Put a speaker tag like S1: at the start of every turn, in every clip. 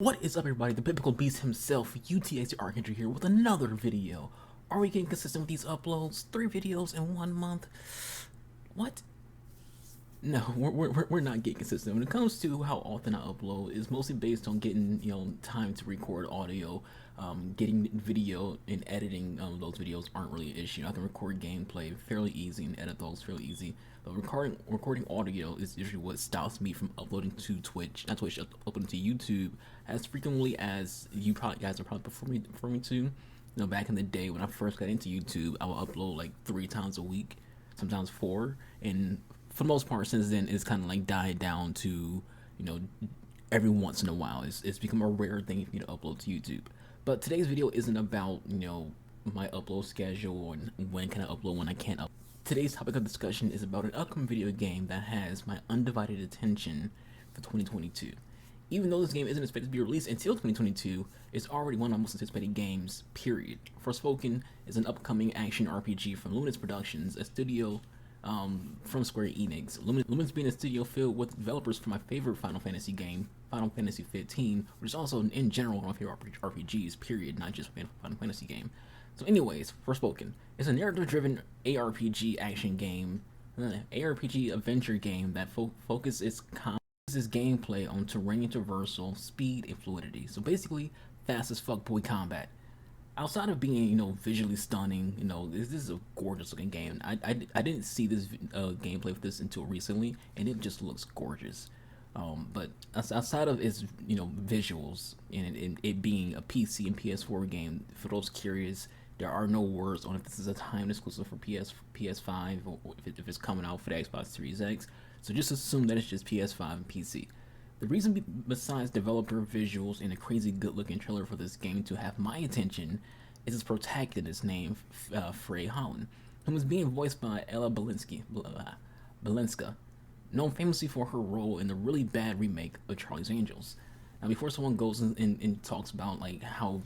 S1: What is up, everybody? The biblical beast himself, UTX the Archangel here with another video. Are we getting consistent with these uploads? 3 videos in 1 month? What? No, we're not getting consistent. When it comes to how often I upload, it's mostly based on getting time to record audio. Getting video and editing those videos aren't really an issue. I can record gameplay fairly easy and edit those fairly easy. But recording audio is usually what stops me from uploading to Twitch, not Twitch, uploading to YouTube as frequently as you probably guys are probably before me to. You know, back in the day when I first got into YouTube, I would upload like 3 times a week, sometimes 4, and for the most part since then it's kind of like died down to every once in a while. It's become a rare thing for me to upload to YouTube. But today's video isn't about my upload schedule and when can I upload, when I can't upload. Today's topic of discussion is about an upcoming video game that has my undivided attention for 2022. Even though this game isn't expected to be released until 2022, it's already one of my most anticipated games, period. Forspoken is an upcoming action RPG from Luminous Productions, a studio from Square Enix. Luminous being a studio filled with developers for my favorite Final Fantasy game, Final Fantasy 15, which is also in general one of my favorite RPGs, period, not just Final Fantasy game. So anyways, Forspoken is a narrative-driven ARPG action game, ARPG adventure game that focuses gameplay on terrain traversal, speed, and fluidity. So basically, fast as fuck boy combat. Outside of being, visually stunning, this is a gorgeous looking game. I didn't see this gameplay of this until recently, and it just looks gorgeous. But outside of its, visuals and it being a PC and PS4 game, for those curious, there are no words on if this is a timed exclusive for PS5 or if it's coming out for the Xbox Series X. So just assume that it's just PS5 and PC. The reason besides developer visuals and a crazy good looking trailer for this game to have my attention is its protagonist named Frey Holland, who was being voiced by Ella Balenska, known famously for her role in the really bad remake of Charlie's Angels. Now before someone goes and talks about like how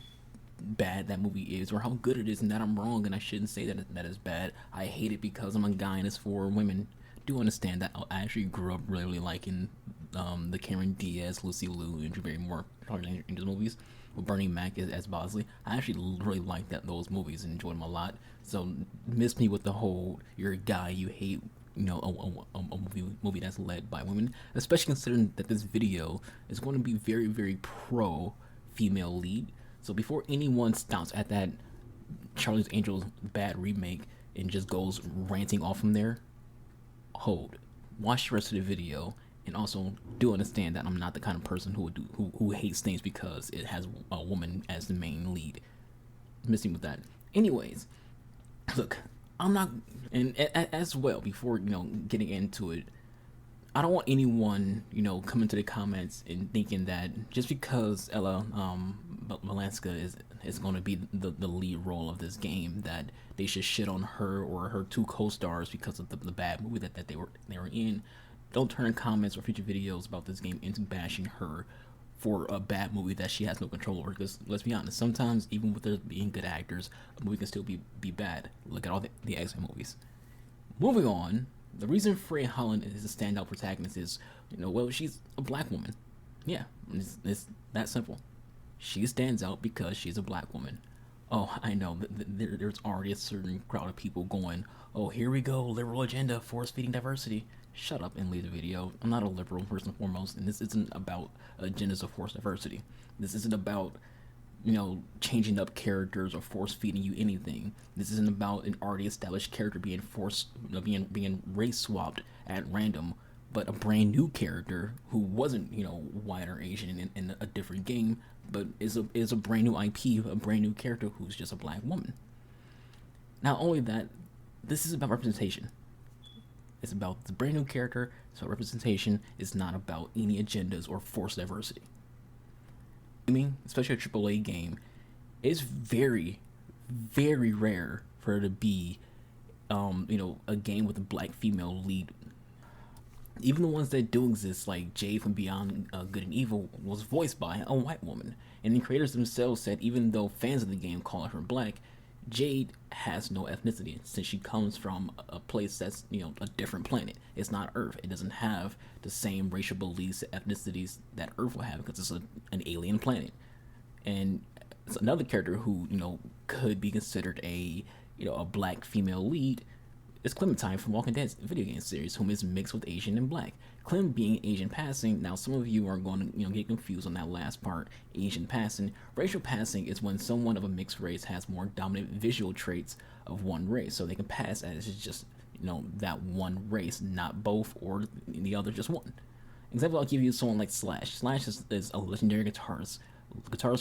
S1: bad that movie is or how good it is and that I'm wrong and I shouldn't say that is bad, I hate it because I'm a guy and it's for women, do understand that I actually grew up really liking the Cameron Diaz, Lucy Liu, and Drew Barrymore Charlie's Angels movies with Bernie Mac as Bosley. I actually really liked those movies and enjoyed them a lot. So miss me with the whole you're a guy, you hate a movie that's led by women, especially considering that this video is going to be very, very pro female lead. So before anyone stops at that Charlie's Angels bad remake and just goes ranting off from there, hold, watch the rest of the video, and also do understand that I'm not the kind of person who hates things because it has a woman as the main lead. Missing with that. Anyways, look, I'm not, and as well, before getting into it, I don't want anyone coming to the comments and thinking that just because Ella Balenska is going to be the lead role of this game that they should shit on her or her 2 co-stars because of the bad movie that they were in. Don't turn comments or future videos about this game into bashing her for a bad movie that she has no control over. Because let's be honest, sometimes even with there being good actors, a movie can still be bad. Look at all the X-Men movies. Moving on, the reason Frey Holland is a standout protagonist is, well, she's a black woman. Yeah, it's that simple. She stands out because she's a black woman. Oh, I know, there's already a certain crowd of people going, oh, here we go, liberal agenda, force-feeding diversity. Shut up and leave the video. I'm not a liberal, first and foremost, and this isn't about agendas of forced diversity. This isn't about, changing up characters or force-feeding you anything. This isn't about an already established character being being race-swapped at random, but a brand new character who wasn't, white or Asian in a different game, but is a brand new IP, a brand new character who's just a black woman. Not only that, this is about representation. It's about the brand new character, so representation is not about any agendas or forced diversity. I mean, especially a AAA game, it's very, very rare for it to be, a game with a black female lead. Even the ones that do exist, like Jade from Beyond Good and Evil, was voiced by a white woman. And the creators themselves said even though fans of the game call her black, Jade has no ethnicity since she comes from a place that's, a different planet. It's not Earth. It doesn't have the same racial beliefs, ethnicities that Earth will have because it's an alien planet. And it's another character who, could be considered a black female lead is Clementine from Walking Dead video game series, whom is mixed with Asian and black. Clem being Asian passing. Now, some of you are going to get confused on that last part. Asian passing. Racial passing is when someone of a mixed race has more dominant visual traits of one race, so they can pass as just that one race, not both or the other, just one. Example, I'll give you someone like Slash. Slash is a legendary guitarist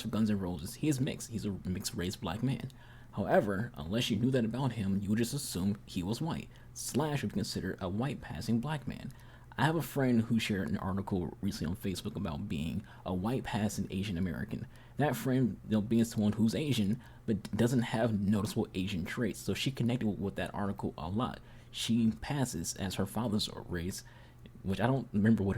S1: for Guns N' Roses. He is mixed. He's a mixed race black man. However, unless you knew that about him, you would just assume he was white. Slash would be considered a white passing black man. I have a friend who shared an article recently on Facebook about being a white passing Asian American. That friend, being someone who's Asian, but doesn't have noticeable Asian traits, so she connected with that article a lot. She passes as her father's race, which I don't remember what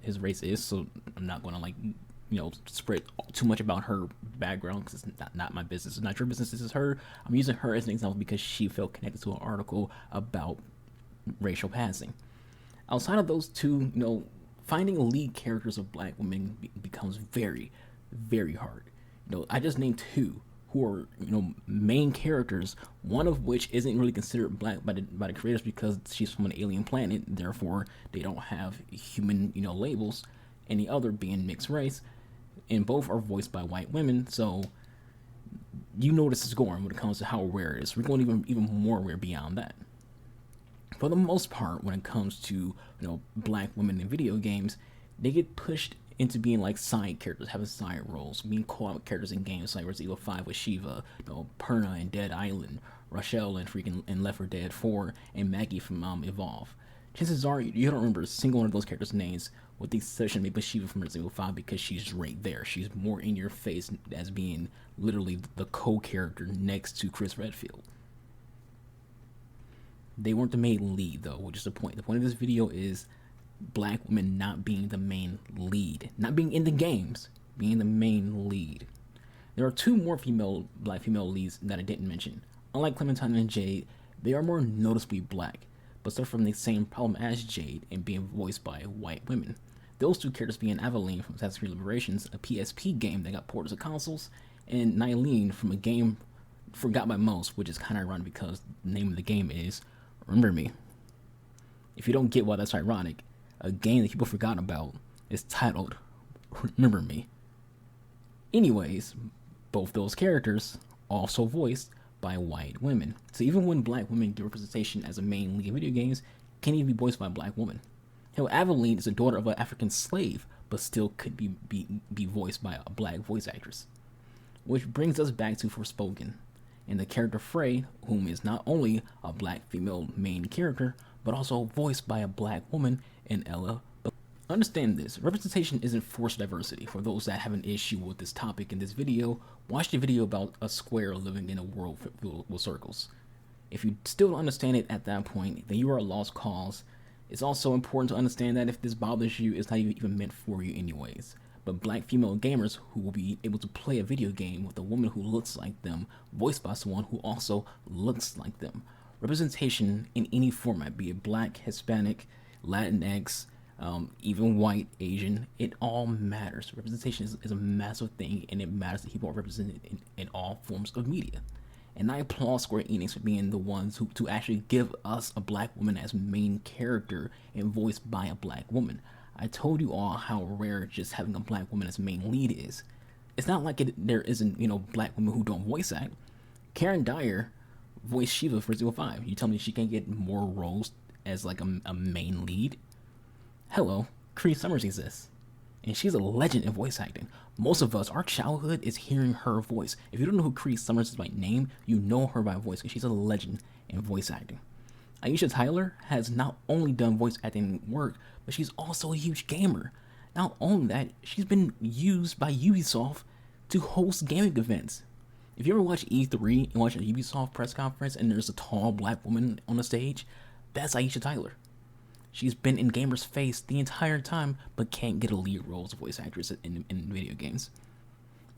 S1: his race is, so I'm not going to spread too much about her background because it's not my business. It's not your business. This is her. I'm using her as an example because she felt connected to an article about racial passing. Outside of those two, finding lead characters of black women becomes very, very hard. I just named two who are main characters. One of which isn't really considered black by the creators because she's from an alien planet. Therefore, they don't have human labels. And the other being mixed race. And both are voiced by white women, so you know where this is going when it comes to how rare it is. We're going even more rare beyond that. For the most part, when it comes to black women in video games, they get pushed into being like side characters, having side roles, being co-op characters in games like Resident Evil 5 with Shiva, Perna in Dead Island, Rochelle in Left 4 Dead 4, and Maggie from Evolve. Chances are you don't remember a single one of those characters' names, with the exception maybe Shiva from Resident Evil 5 because she's right there. She's more in your face as being literally the co-character next to Chris Redfield. They weren't the main lead though, which is the point. The point of this video is black women not being the main lead, not being in the games, being the main lead. There are two more black female leads that I didn't mention. Unlike Clementine and Jade, they are more noticeably black, but suffer from the same problem as Jade and being voiced by white women. Those two characters being Aveline from Assassin's Creed Liberations, a PSP game that got ported to consoles, and Nylene from a game forgot by most, which is kind of ironic because the name of the game is Remember Me. If you don't get why that's ironic, a game that people forgot about is titled Remember Me. Anyways, both those characters also voiced by white women. So even when black women get representation as a main lead in video games, can't even be voiced by a black woman. Hell, Aveline is the daughter of an African slave, but still could be voiced by a black voice actress. Which brings us back to Forspoken, and the character Frey, whom is not only a black female main character, but also voiced by a black woman in Ella. Understand this, representation isn't forced diversity. For those that have an issue with this topic in this video, watch the video about a square living in a world filled with circles. If you still don't understand it at that point, then you are a lost cause. It's also important to understand that if this bothers you, it's not even meant for you anyways. But black female gamers who will be able to play a video game with a woman who looks like them, voiced by someone who also looks like them. Representation in any format, be it black, Hispanic, Latinx, even white, Asian, it all matters. Representation is a massive thing, and it matters that people are represented in all forms of media. And I applaud Square Enix for being the ones to actually give us a black woman as main character and voiced by a black woman. I told you all how rare just having a black woman as main lead is. It's not like there isn't, black women who don't voice act. Karen Dyer voiced Shiva for 05. You tell me she can't get more roles as like a main lead? Hello, Cree Summers exists, and she's a legend in voice acting. Most of us, our childhood is hearing her voice. If you don't know who Cree Summers is by name, you know her by voice because she's a legend in voice acting. Aisha Tyler has not only done voice acting work, but she's also a huge gamer. Not only that, she's been used by Ubisoft to host gaming events. If you ever watch E3 and watch a Ubisoft press conference and there's a tall black woman on the stage, that's Aisha Tyler. She's been in gamers' face the entire time, but can't get a lead role as a voice actress in video games.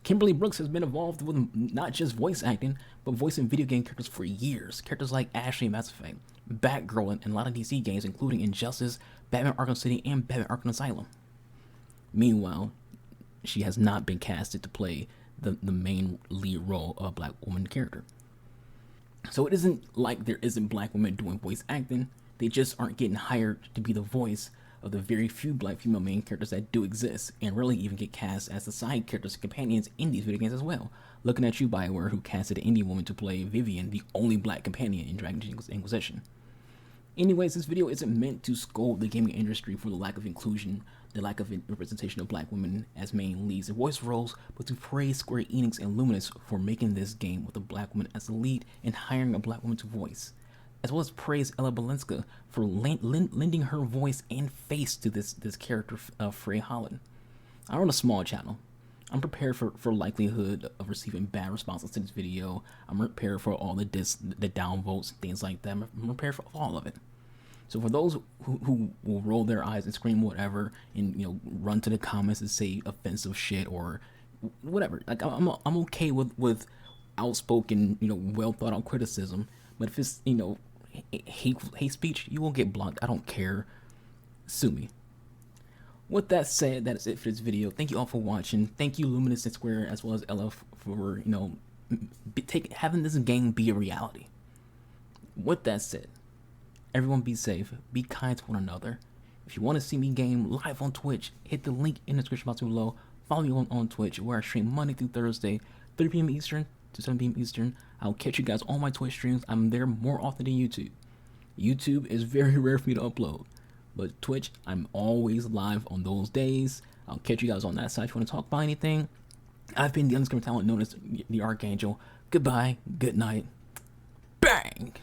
S1: Kimberly Brooks has been involved with not just voice acting, but voicing video game characters for years. Characters like Ashley in Mass Effect, Batgirl in a lot of DC games, including Injustice, Batman Arkham City, and Batman Arkham Asylum. Meanwhile, she has not been casted to play the main lead role of a black woman character. So it isn't like there isn't black women doing voice acting, they just aren't getting hired to be the voice of the very few black female main characters that do exist, and rarely even get cast as the side characters and companions in these video games as well. Looking at you, BioWare, who casted an Indian woman to play Vivian, the only black companion in Dragon Age Inquisition. Anyways, this video isn't meant to scold the gaming industry for the lack of inclusion, the lack of representation of black women as main leads and voice roles, but to praise Square Enix and Luminous for making this game with a black woman as the lead and hiring a black woman to voice, as well as praise Ella Balinska for lending her voice and face to this character, Frey Holland. I run a small channel. I'm prepared for likelihood of receiving bad responses to this video. I'm prepared for all the downvotes, things like that. I'm prepared for all of it. So for those who will roll their eyes and scream whatever, and run to the comments and say offensive shit or whatever, like I'm okay with outspoken, well thought out criticism. But if it's hate speech, you will get blocked. I don't care. Sue me. With that said, that is it for this video. Thank you all for watching. Thank you, Luminous and Square, as well as Ella, for having this game be a reality. With that said, everyone be safe, be kind to one another. If you want to see me game live on Twitch, hit the link in the description box below. Follow me on Twitch, where I stream Monday through Thursday, 3 p.m. Eastern to 7 p.m. Eastern. I'll catch you guys on my Twitch streams. I'm there more often than YouTube. YouTube is very rare for me to upload, but Twitch, I'm always live on those days. I'll catch you guys on that side if you want to talk about anything. I've been the undiscovered talent known as the Archangel. Goodbye, good night, bang!